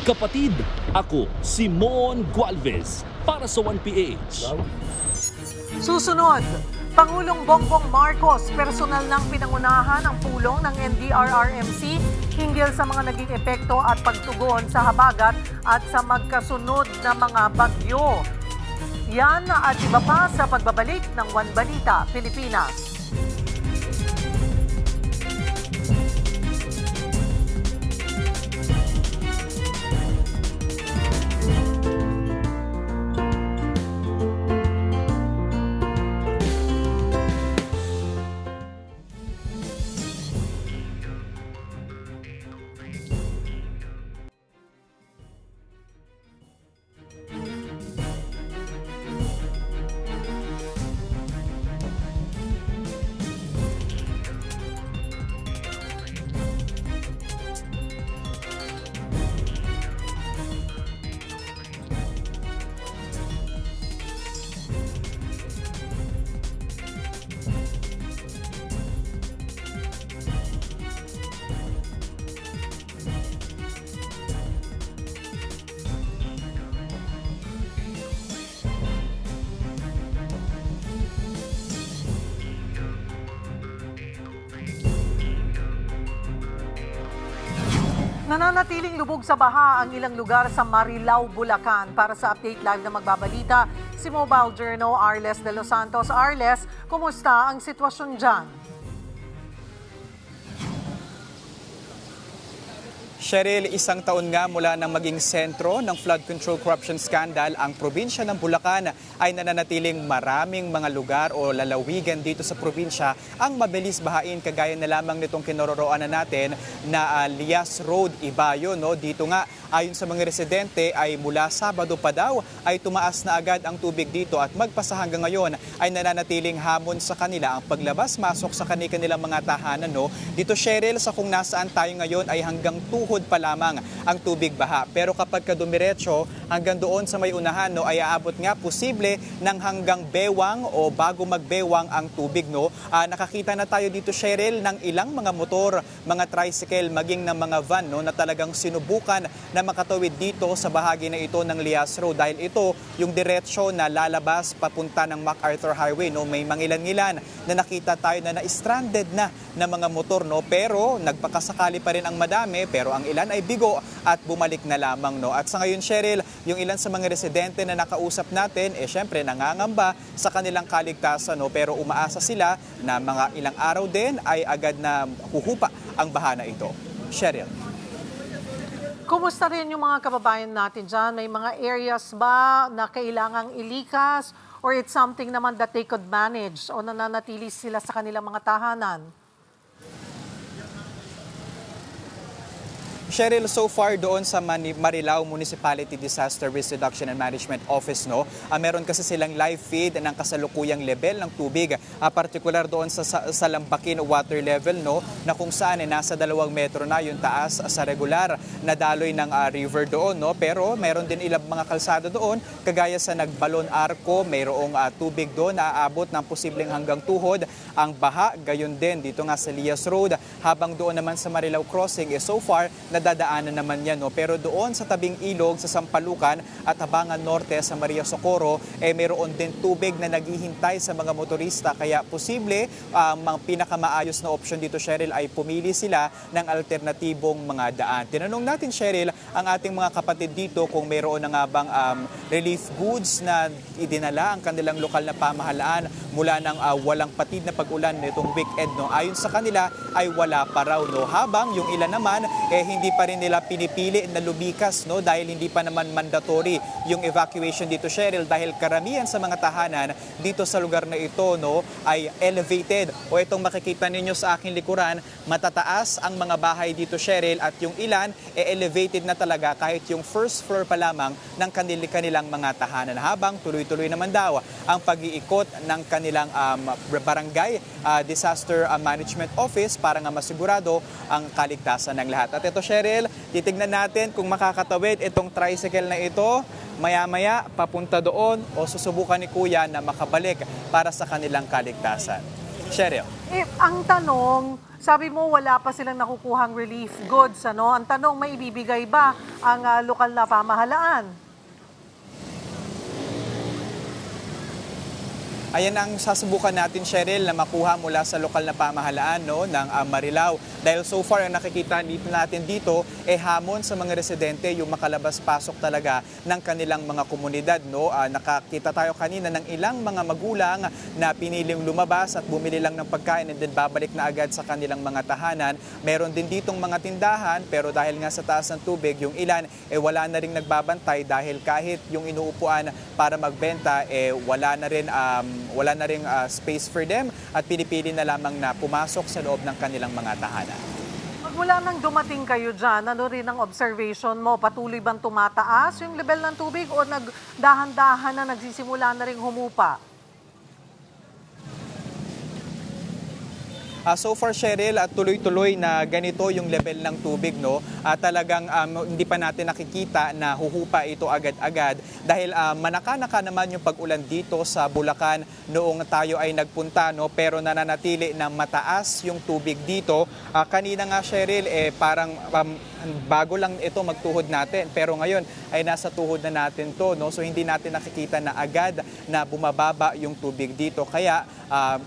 Kapatid, ako si Mon Gualvez para sa 1PH. Susunod, Pangulong Bongbong Marcos personal nang pinangunahan ang pulong ng NDRRMC hinggil sa mga naging epekto at pagtugon sa habagat at sa magkasunod na mga bagyo. Yan at iba pa sa pagbabalik ng One Balita, Pilipinas. Nananatiling lubog sa baha ang ilang lugar sa Marilao, Bulacan. Para sa Update Live na magbabalita, si Mobile Journal Arles de los Santos. Arles, kumusta ang sitwasyon dyan? Cheryl, 1 taon nga mula nang maging sentro ng flood control corruption scandal, ang probinsya ng Bulacan ay nananatiling maraming mga lugar o lalawigan dito sa probinsya ang mabilis bahain, kagaya na lamang nitong kinaroroonan natin na Lias Road, Ibayo. No? Dito nga, ayon sa mga residente, ay mula Sabado pa daw ay tumaas na agad ang tubig dito at magpasa hanggang ngayon ay nananatiling hamon sa kanila ang paglabas-masok sa kanilang mga tahanan. No? Dito, Cheryl, sa kung nasaan tayo ngayon ay hanggang tuhod pa lamang ang tubig baha. Pero kapag kadumiretso hanggang doon sa may unahan, no, ay aabot nga posible ng hanggang bewang o bago magbewang ang tubig. No? Nakakita na tayo dito, Cheryl, ng ilang mga motor, mga tricycle, maging ng mga van, no, na talagang sinubukan na makatawid dito sa bahagi na ito ng Lias Road. Dahil ito yung diretsyo na lalabas papunta ng MacArthur Highway. No? May mangilan-ngilan na nakita tayo na na-stranded na mga motor. No? Pero nagpakasakali pa rin ang madami, pero ang ilan ay bigo at bumalik na lamang. No? At sa ngayon, Cheryl, yung ilan sa mga residente na nakausap natin, syempre nangangamba sa kanilang kaligtasan. No? Pero umaasa sila na mga ilang araw din ay agad na huhupa ang baha na ito. Cheryl. Kumusta rin yung mga kababayan natin dyan? May mga areas ba na kailangang ilikas or it's something naman that they could manage o nananatili sila sa kanilang mga tahanan? Cheryl, so far doon sa Marilao Municipality Disaster Risk Reduction and Management Office, meron kasi silang live feed ng kasalukuyang level ng tubig, particular doon sa Lambakin water level, na kung saan nasa 2 metro na yung taas sa regular na daloy ng river doon, pero meron din ilang mga kalsada doon, kagaya sa Nagbalon Arco, mayroong tubig doon na aabot ng posibleng hanggang tuhod ang baha, gayon din dito nga sa Lias Road, habang doon naman sa Marilao Crossing, so far nadadaanan naman yan. Pero doon sa tabing ilog sa Sampalucan at Habangan Norte sa Maria Socorro, mayroon din tubig na naghihintay sa mga motorista. Kaya posible, ang pinakamaayos na option dito, Cheryl, ay pumili sila ng alternatibong mga daan. Tinanong natin, Cheryl, ang ating mga kapatid dito kung mayroon na nga bang relief goods na idinala ang kanilang lokal na pamahalaan mula ng walang patid na pag-ulan nitong weekend. Ayon sa kanila ay wala pa raw. Habang yung ilan naman, hindi pa rin nila pinipili na lumikas, dahil hindi pa naman mandatory yung evacuation dito, Cheryl, dahil karamihan sa mga tahanan dito sa lugar na ito ay elevated, o itong makikita ninyo sa aking likuran, matataas ang mga bahay dito, Cheryl, at yung ilan elevated na talaga kahit yung first floor pa lamang ng kanilang mga tahanan, habang tuloy-tuloy naman daw ang pag-iikot ng kanilang barangay disaster management office para nga masigurado ang kaligtasan ng lahat. At ito, Cheryl, titignan natin kung makakatawid itong tricycle na ito maya-maya papunta doon, o susubukan ni Kuya na makabalik para sa kanilang kaligtasan. Cheryl. Ang tanong, sabi mo wala pa silang nakukuhang relief goods, Ang tanong, may ibibigay ba ang lokal na pamahalaan? Ayan ang sasubukan natin, Cheryl, na makuha mula sa lokal na pamahalaan ng Marilao. Dahil so far, ang nakikita natin dito, hamon sa mga residente yung makalabas-pasok talaga ng kanilang mga komunidad. Nakakita tayo kanina ng ilang mga magulang na piniling lumabas at bumili lang ng pagkain and then babalik na agad sa kanilang mga tahanan. Meron din ditong mga tindahan, pero dahil nga sa taas ng tubig, yung ilan wala na ring nagbabantay dahil kahit yung inuupuan para magbenta, wala na ring space for them at pinipili na lamang na pumasok sa loob ng kanilang mga tahanan. Magmula nang dumating kayo dyan, ano rin ang observation mo? Patuloy bang tumataas yung level ng tubig o nagdahan-dahan na nagsisimula na ring humupa? So far, Cheryl, tuloy-tuloy na ganito yung level ng tubig, talagang hindi pa natin nakikita na huhupa ito agad-agad dahil manaka-naka naman yung pag-ulan dito sa Bulacan noong tayo ay nagpunta, pero nananatili na mataas yung tubig dito. Kanina nga, Cheryl, parang bago lang ito magtuhod natin, pero ngayon ay nasa tuhod na natin to, so hindi natin nakikita na agad na bumababa yung tubig dito. Kaya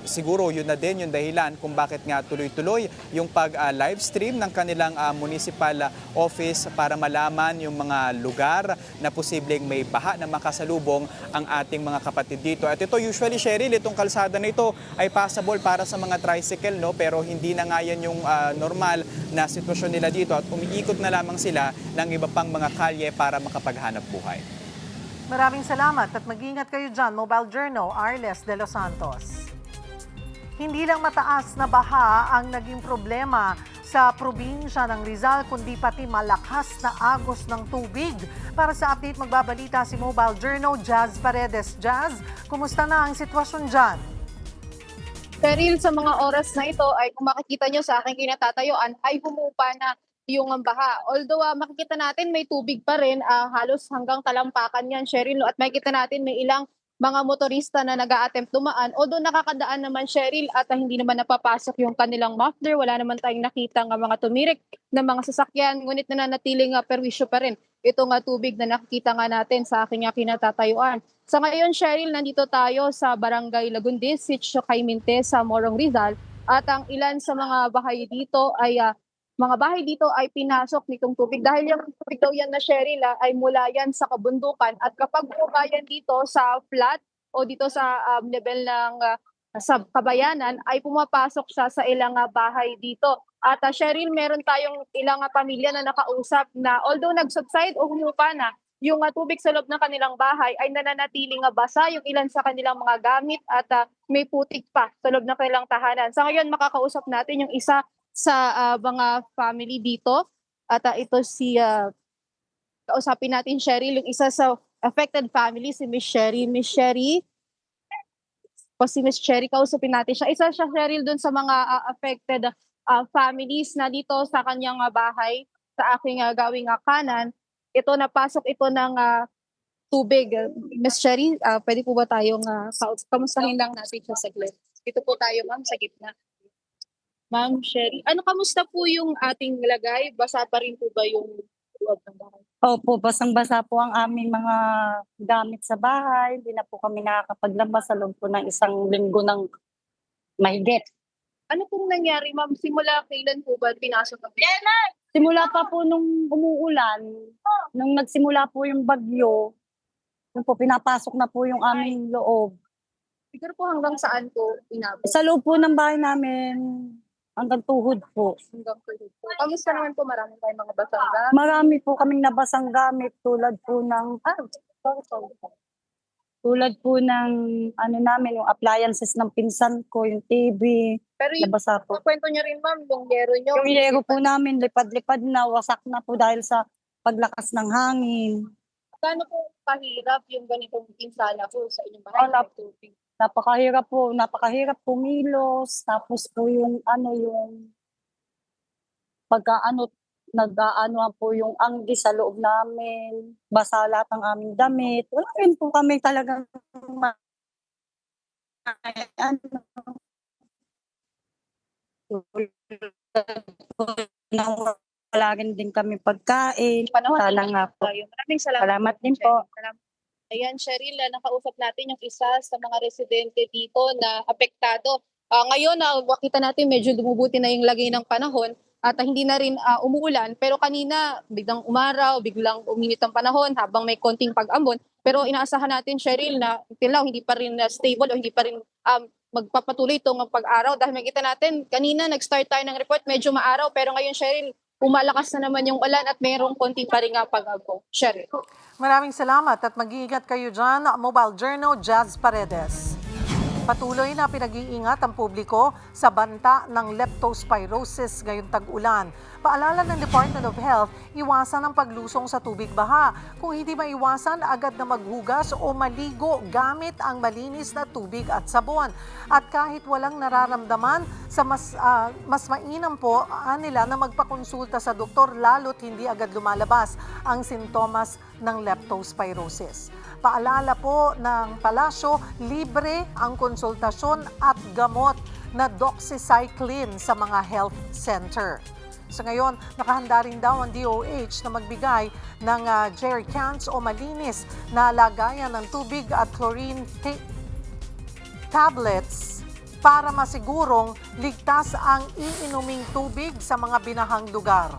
siguro yun na din yung dahilan kung bakit nga tuloy-tuloy yung pag-live stream ng kanilang municipal office para malaman yung mga lugar na posibleng may baha na makasalubong ang ating mga kapatid dito. At ito usually, Cheryl, itong kalsada na ito ay passable para sa mga tricycle, pero hindi na nga yan yung normal na sitwasyon nila dito at umiikot na lamang sila ng iba pang mga kalye para makapaghanap buhay. Maraming salamat at mag-ingat kayo dyan. Mobile Journal, Arles de los Santos. Hindi lang mataas na baha ang naging problema sa probinsya ng Rizal, kundi pati malakas na agos ng tubig. Para sa update, magbabalita si Mobile Journal, Jazz Paredes. Jazz, kumusta na ang sitwasyon dyan? Cheryl, sa mga oras na ito ay kung makikita nyo sa aking kinatatayuan ay humupa na yung baha. Although makikita natin may tubig pa rin, halos hanggang talampakan yan, Cheryl. At makikita natin may ilang mga motorista na nag-a-attempt dumaan. Although nakakadaan naman, Cheryl, at hindi naman napapasok yung kanilang muffler. Wala naman tayong nakita ng mga tumirik na mga sasakyan. Ngunit nananatiling perwisyo pa rin itong tubig na nakikita nga natin sa aking kinatatayuan. Sa ngayon, Cheryl, nandito tayo sa Barangay Lagundis, Sitio Caiminte sa Morong Rizal. At ang ilan sa mga bahay dito ay pinasok nitong tubig. Dahil yung tubig daw yan na, Cheryl, ay mula yan sa kabundukan. At kapag bumaba yan dito sa flat o dito sa level ng sa kabayanan, ay pumapasok siya sa ilang bahay dito. At Cheryl, meron tayong ilang pamilya na nakausap na although nag-subside o humupa na, yung tubig sa loob ng kanilang bahay ay nananatiling basa yung ilan sa kanilang mga gamit at may putik pa sa loob ng kanilang tahanan. Sa ngayon, makakausap natin yung isa sa mga family dito. At ito si kausapin natin Cheryl, yung isa sa affected family, si Miss Sherry. Miss Sherry, o si Miss Cherry, kausapin natin siya. Isa siya, Cheryl, dun sa mga affected families na dito sa kanyang bahay, sa aking gawing kanan. Ito, napasok ito ng tubig. Miss Cherry, pwede po ba tayong kamustahin lang natin siya saglit? Dito po tayo, ma'am, sa gitna. Ma'am Sherry, kamusta po yung ating lagay? Basa pa rin po ba yung loob ng bahay? Opo, basang-basa po ang aming mga gamit sa bahay. Hindi na po kami nakakapaglabas sa loob po ng 1 linggo ng mahigit. Ano pong nangyari, ma'am? Simula kailan po ba pinasok ang Simula pa po nung umuulan, nung nagsimula po yung bagyo, yun po, pinapasok na po yung aming loob. Siguro po hanggang saan po inabot? Sa loob po ng bahay namin, hanggang tuhod po. Hanggang tuhod po. Kamusta naman po? Marami tayong mga basang gamit. Marami po kaming nabasang gamit tulad po ng namin, yung appliances ng pinsan ko, yung TV, Pero yung nabasa po. kwento niyo rin, ma'am, yung yero niyo. Yung yero po namin, lipad-lipad na, wasak na po dahil sa paglakas ng hangin. Gaano po kahirap yung ganitong pinsala po sa inyong bahay? Napakahirap pumilos, tapos po yung nag-aano po yung anggi sa loob namin, basa lahat ng aming damit. Wala rin po kami talagang wala rin din kami pagkain. Sana nga po. Maraming salamat. Salamat din po. Ayan, Cheryl, nakausap natin yung isa sa mga residente dito na apektado. Ngayon, makita natin medyo dumubuti na yung lagay ng panahon at hindi na rin umuulan. Pero kanina, biglang umaraw, biglang uminit ang panahon habang may konting pag-ambon. Pero inaasahan natin, Cheryl, na until now, hindi pa rin stable o hindi pa rin magpapatuloy itong pag-araw. Dahil makita natin, kanina nag-start tayo ng report, medyo maaraw. Pero ngayon, Cheryl, umalakas na naman yung ulan at mayroong konti pa rin pag-agpo. Cheryl. Maraming salamat at mag-iingat kayo dyan. Mobile Journal, Jazz Paredes. Patuloy na pinag-iingat ang publiko sa banta ng leptospirosis ngayong tag-ulan. Paalala ng Department of Health, iwasan ang paglusong sa tubig baha. Kung hindi maiwasan, agad na maghugas o maligo gamit ang malinis na tubig at sabon. At kahit walang nararamdaman, mas mainam po nila na magpakonsulta sa doktor lalo't hindi agad lumalabas ang sintomas ng leptospirosis. Paalala po ng palasyo, libre ang konsultasyon at gamot na doxycycline sa mga health center. So ngayon, nakahanda rin daw ang DOH na magbigay ng jerry cans o malinis na lagayan ng tubig at chlorine tablets para masigurong ligtas ang iinuming tubig sa mga binahang lugar.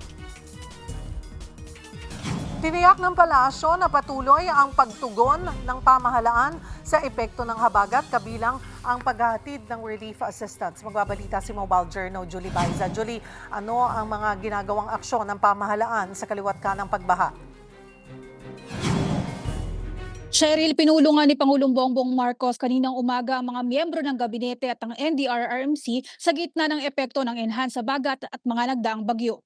Tiniyak ng palasyo na patuloy ang pagtugon ng pamahalaan sa epekto ng habagat kabilang ang paghahatid ng relief assistance. Magbabalita si Mobile Journal, Julie Baiza. Julie, ano ang mga ginagawang aksyon ng pamahalaan sa kaliwat ka ng pagbaha? Cheryl, pinulungan ni Pangulong Bongbong Marcos kaninang umaga ang mga miyembro ng gabinete at ng NDRRMC sa gitna ng epekto ng enhanced habagat at mga nagdaang bagyo.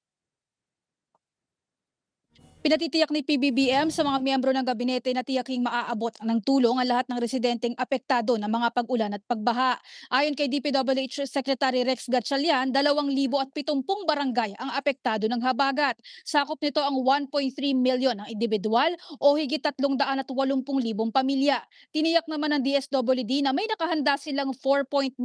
Pinatitiyak ni PBBM sa mga miyembro ng gabinete na tiyaking maaabot ng tulong ang lahat ng residenteng apektado ng mga pag-ulan at pagbaha. Ayon kay DPWH Secretary Rex Gatchalian, 2,070 barangay ang apektado ng habagat. Sakop nito ang 1.3 milyon ng individual o higit 380,000 pamilya. Tiniyak naman ng DSWD na may nakahanda silang 4.980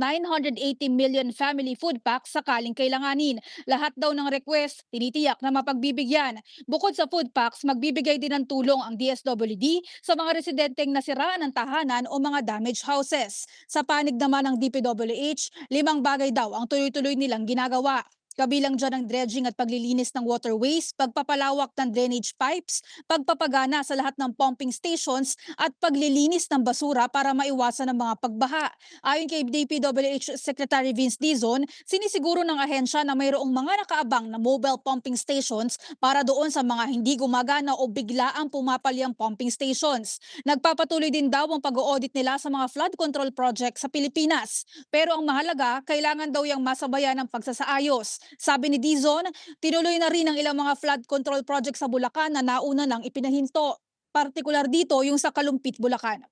million family food packs sakaling kailanganin. Lahat daw ng request tinitiyak na mapagbibigyan. Bukod sa food packs, magbibigay din ng tulong ang DSWD sa mga residenteng nasiraan ng tahanan o mga damaged houses. Sa panig naman ng DPWH, 5 bagay daw ang tuloy-tuloy nilang ginagawa. Kabilang dyan ang dredging at paglilinis ng waterways, pagpapalawak ng drainage pipes, pagpapagana sa lahat ng pumping stations at paglilinis ng basura para maiwasan ang mga pagbaha. Ayon kay DPWH Secretary Vince Dizon, sinisiguro ng ahensya na mayroong mga nakaabang na mobile pumping stations para doon sa mga hindi gumagana o bigla ang pumapalyang pumping stations. Nagpapatuloy din daw ang pag-audit nila sa mga flood control project sa Pilipinas. Pero ang mahalaga, kailangan daw yung masabayan ng pagsasaayos. Sabi ni Dizon, tinuloy na rin ang ilang mga flood control project sa Bulacan na nauna nang ipinahinto. Partikular dito yung sa Kalumpit, Bulacan.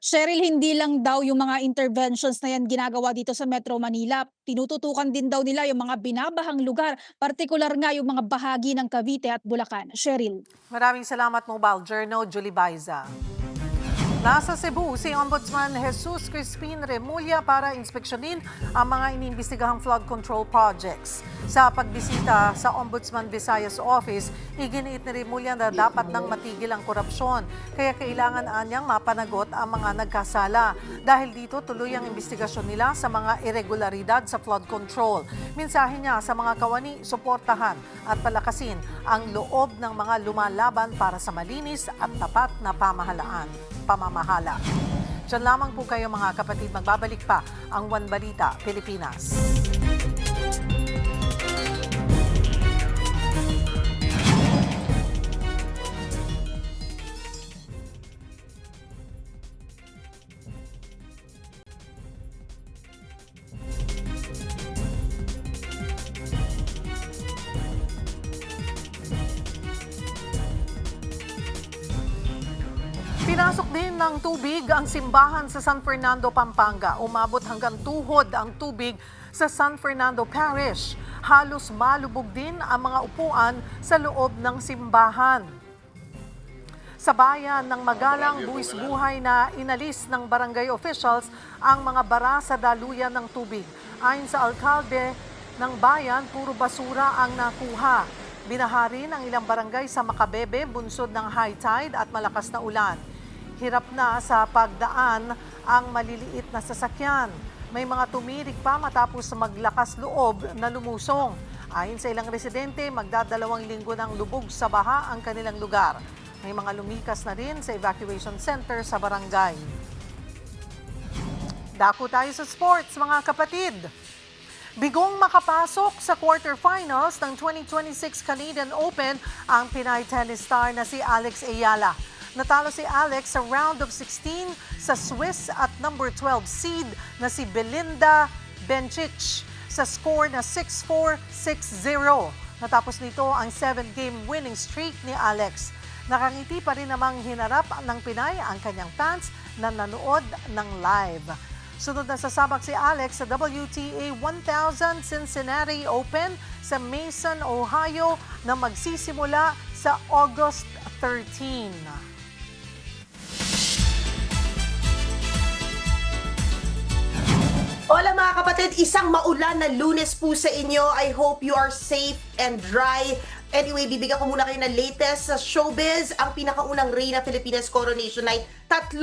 Cheryl, hindi lang daw yung mga interventions na yan ginagawa dito sa Metro Manila. Tinututukan din daw nila yung mga binabahang lugar, partikular nga yung mga bahagi ng Cavite at Bulacan. Cheryl. Maraming salamat, Mobile Journal, Julie Baiza. Nasa Cebu, si Ombudsman Jesus Crispin Remulla para inspeksyonin ang mga iniimbestigahang flood control projects. Sa pagbisita sa Ombudsman Visayas Office, iginiit ni Remulla na dapat nang matigil ang korupsyon. Kaya kailangan anyang mapanagot ang mga nagkasala. Dahil dito, tuloy ang investigasyon nila sa mga irregularidad sa flood control. Mensahe niya sa mga kawani, suportahan at palakasin ang loob ng mga lumalaban para sa malinis at tapat na pamamahala. Diyan lamang po kayo mga kapatid, magbabalik pa ang One Balita Pilipinas. Pinasok din ng tubig ang simbahan sa San Fernando, Pampanga. Umabot hanggang tuhod ang tubig sa San Fernando Parish. Halos malubog din ang mga upuan sa loob ng simbahan. Sa bayan ng Magalang, buwis buhay na inalis ng barangay officials ang mga bara sa daluyan ng tubig. Ayon sa alkalde ng bayan, puro basura ang nakuha. Binaha rin ang ilang barangay sa Makabebe, bunsod ng high tide at malakas na ulan. Hirap na sa pagdaan ang maliliit na sasakyan. May mga tumirik pa matapos maglakas loob na lumusong. Ayon sa ilang residente, magdadalawang linggo ng lubog sa baha ang kanilang lugar. May mga lumikas na rin sa evacuation center sa barangay. Dako tayo sa sports, mga kapatid. Bigong makapasok sa quarterfinals ng 2026 Canadian Open ang Pinay tennis star na si Alex Ayala. Natalo si Alex sa round of 16 sa Swiss at number 12 seed na si Belinda Bencic sa score na 6-4, 6-0. Natapos nito ang 7-game winning streak ni Alex. Nakangiti pa rin namang hinarap ng Pinay ang kanyang fans na nanood ng live. Sunod na sasabak si Alex sa WTA 1000 Cincinnati Open sa Mason, Ohio na magsisimula sa August 13. Hola mga kapatid, isang maulan na Lunes po sa inyo. I hope you are safe and dry. Anyway, bibigyan ko muna kayo ng latest sa showbiz. Ang pinakaunang Reyna Filipinas Coronation Night, 3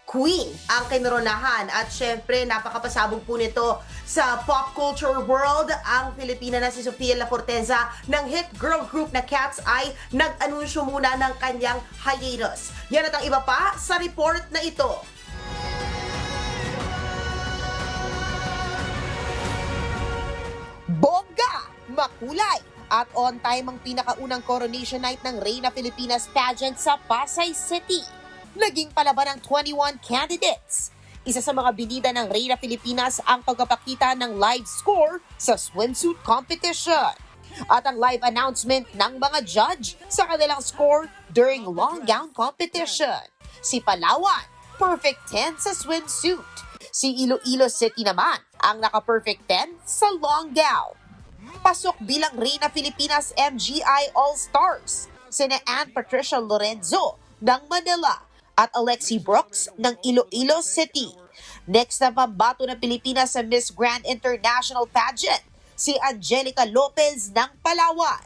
queen ang kinoronahan. At syempre, napakapasabog po nito sa pop culture world. Ang Pilipina na si Sofia La Forteza ng hit girl group na Cat's Eye nag-anunsyo muna ng kanyang hiatus. Yan at ang iba pa sa report na ito. Bongga, makulay at on time ang pinakaunang coronation night ng Reyna Filipinas pageant sa Pasay City. Naging palaban ng 21 candidates. Isa sa mga binida ng Reyna Filipinas ang pagpapakita ng live score sa swimsuit competition at ang live announcement ng mga judge sa kanilang score during long gown competition. Si Palawan, perfect 10 sa swimsuit. Si Iloilo City naman ang naka-perfect 10 sa long gown. Pasok bilang Reyna Filipinas MGI All-Stars sina Ann Patricia Lorenzo ng Manila at Alexi Brooks ng Iloilo City. Next na pambato ng Pilipinas sa Miss Grand International Pageant, si Angelica Lopez ng Palawan.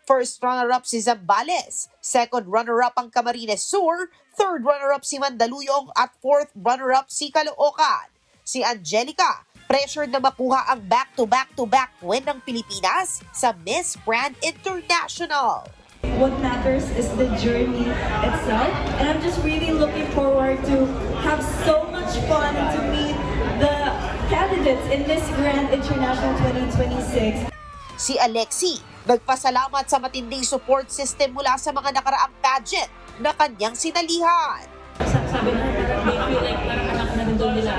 First runner-up si Zambales, second runner-up ang Camarines Sur, third runner-up si Mandaluyong at fourth runner-up si Caloocan. Si Angelica, pressured na makuha ang back-to-back-to-back win ng Pilipinas sa Miss Grand International. What matters is the journey itself, and I'm just really looking forward to have so much fun and to meet the candidates in Miss Grand International 2026. Si Alexi, nagpasalamat sa matinding support system mula sa mga nakaraang pageant na kanyang sinalihan. Sabi na parang they feel like parang anak na rin nila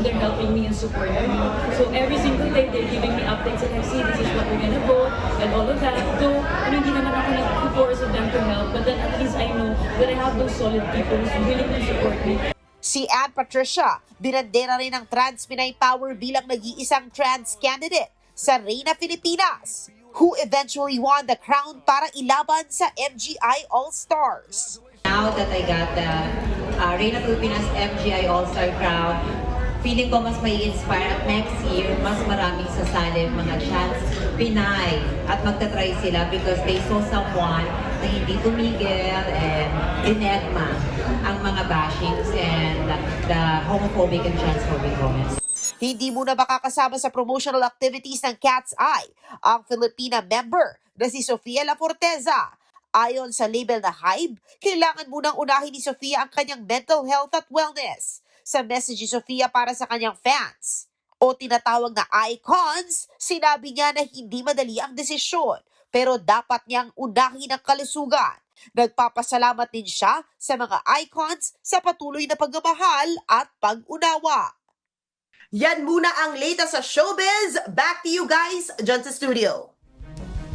they're helping me and supporting me. So every single day, they're giving me updates and I see this is what we're gonna vote and all of that. Though, hindi naman ako nag-force them to help, but then at least I know that I have those solid people who's willing to support me. Si Ann Patricia, binandera rin ng Trans Pinay Power bilang nag-iisang trans candidate sa Reina Filipinas, who eventually won the crown para ilaban sa MGI All-Stars. Now that I got the Reina Filipinas MGI All-Star crown, feeling ko mas may inspire at next year, mas maraming sasali mga trans Pinay at magta-try sila because they saw someone na hindi tumigil and dinedma ang mga bashings and the homophobic and transphobic comments. Hindi muna makakasama sa promotional activities ng Cat's Eye ang Filipina member na si Sofia La Forteza. Ayon sa label na Hybe, kailangan munang unahin ni Sofia ang kanyang mental health at wellness. Sa message ni Sofia para sa kanyang fans o tinatawag na icons, sinabi niya na hindi madali ang desisyon pero dapat niyang unahin ang kalusugan. Nagpapasalamat din siya sa mga icons sa patuloy na pagmamahal at pag-unawa. Yan muna ang latest sa showbiz. Back to you guys dyan sa studio.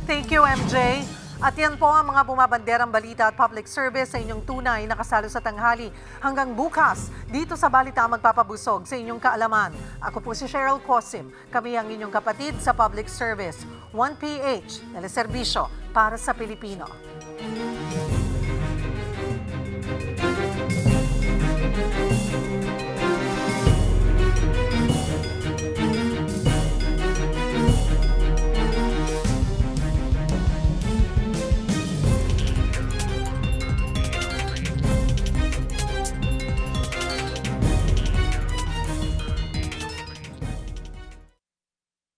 Thank you, MJ. At yan po ang mga bumabanderang balita at public service sa inyong tunay na kasalo sa tanghali. Hanggang bukas, dito sa Balita magpapabusog sa inyong kaalaman. Ako po si Cheryl Cosim. Kami ang inyong kapatid sa public service. 1PH, teleserbisyo para sa Pilipino.